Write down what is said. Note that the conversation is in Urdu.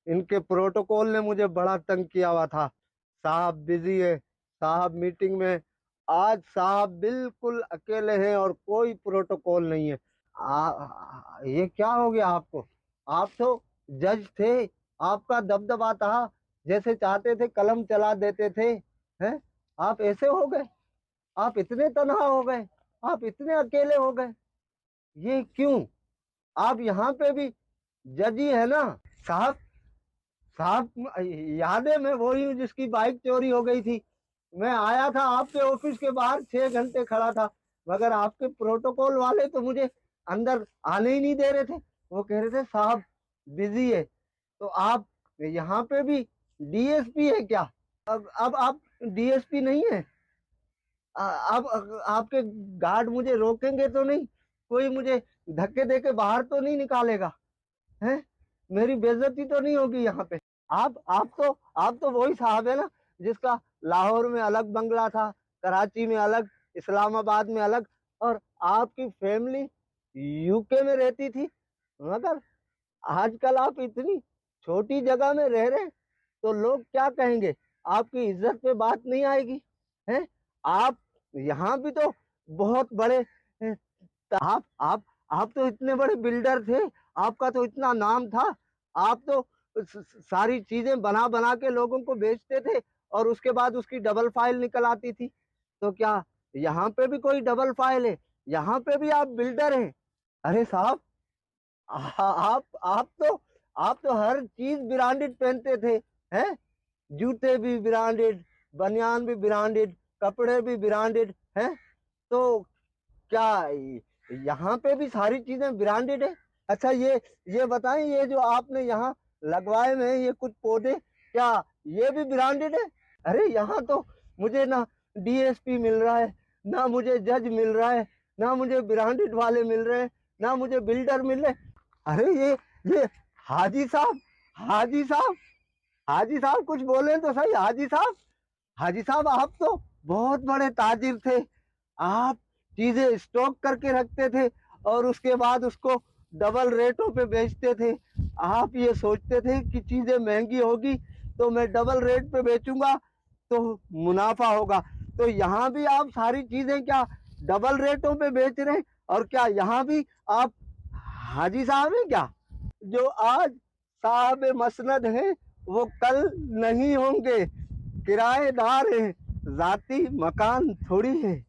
ان کے پروٹوکول نے مجھے بڑا تنگ کیا ہوا تھا. صاحب بزی ہے, صاحب میٹنگ میں. آج صاحب بالکل اکیلے ہیں اور کوئی پروٹوکول نہیں ہے. یہ کیا ہو گیا آپ کو؟ آپ تو جج تھے, آپ کا دبدبا تھا, جیسے چاہتے تھے قلم چلا دیتے تھے. ہیں آپ ایسے ہو گئے؟ آپ اتنے تنہا ہو گئے, آپ اتنے اکیلے ہو گئے. یہ کیوں؟ آپ یہاں پہ بھی جج ہی ہے نا صاحب. صاحب یاد ہے میں وہی ہوں جس کی بائک چوری ہو گئی تھی. میں آیا تھا آپ کے آفس کے باہر 6 گھنٹے کھڑا تھا, مگر آپ کے پروٹوکول والے تو مجھے اندر آنے ہی نہیں دے رہے تھے. وہ کہہ رہے تھے صاحب بزی ہے. تو آپ یہاں پہ بھی ڈی ایس پی ہے کیا؟ اب آپ ڈی ایس پی نہیں ہے؟ اب آپ کے گارڈ مجھے روکیں گے تو نہیں؟ کوئی مجھے دھکے دے کے باہر تو نہیں نکالے گا؟ ہیں میری بے عزتی تو نہیں ہوگی یہاں پہ؟ آپ تو وہی صاحب ہے نا جس کا لاہور میں الگ بنگلہ تھا, کراچی میں الگ, اسلام آباد میں الگ, اور آپ کی فیملی یو کے میں رہتی تھی. مگر آج کل آپ اتنی چھوٹی جگہ میں رہ رہے, تو لوگ کیا کہیں گے؟ آپ کی عزت پہ بات نہیں آئے گی؟ ہیں آپ یہاں بھی تو بہت بڑے, آپ تو اتنے بڑے بلڈر تھے, آپ کا تو اتنا نام تھا. آپ تو ساری چیزیں بنا بنا کے لوگوں کو بیچتے تھے, اور اس کے بعد اس کی ڈبل فائل نکل آتی تھی. تو کیا یہاں پہ بھی کوئی ڈبل فائل ہے؟ یہاں پہ بھی آپ بلڈر ہیں؟ ارے صاحب آپ تو ہر چیز برانڈڈ پہنتے تھے. ہیں جوتے بھی برانڈڈ, بنیان بھی برانڈڈ, کپڑے بھی برانڈڈ ہیں. تو کیا یہاں پہ بھی ساری چیزیں برانڈڈ ہیں؟ اچھا یہ بتائیں, یہ جو آپ نے یہاں لگوائے میں یہ کچھ پودے, کیا یہ بھی برانڈڈ ہے؟ ارے یہاں تو مجھے نہ ڈی ایس پی مل رہا ہے, نہ مجھے جج مل رہا ہے, نہ مجھے برانڈڈ والے مل رہے ہیں, نہ مجھے بلڈر مل رہے. ارے یہ حاجی صاحب, حاجی صاحب, حاجی صاحب کچھ بولیں تو صحیح. حاجی صاحب, حاجی صاحب آپ تو بہت بڑے تاجر تھے. آپ چیزیں اسٹاک کر کے رکھتے تھے اور اس کے بعد اس کو ڈبل ریٹوں پہ بیچتے تھے. آپ یہ سوچتے تھے کہ چیزیں مہنگی ہوگی تو میں ڈبل ریٹ پہ بیچوں گا تو منافع ہوگا. تو یہاں بھی آپ ساری چیزیں کیا ڈبل ریٹوں پہ بیچ رہے ہیں؟ اور کیا یہاں بھی آپ حاجی صاحب ہیں کیا؟ جو آج صاحب مسند ہیں وہ کل نہیں ہوں گے. کرایہ دار ہیں, ذاتی مکان تھوڑی ہے.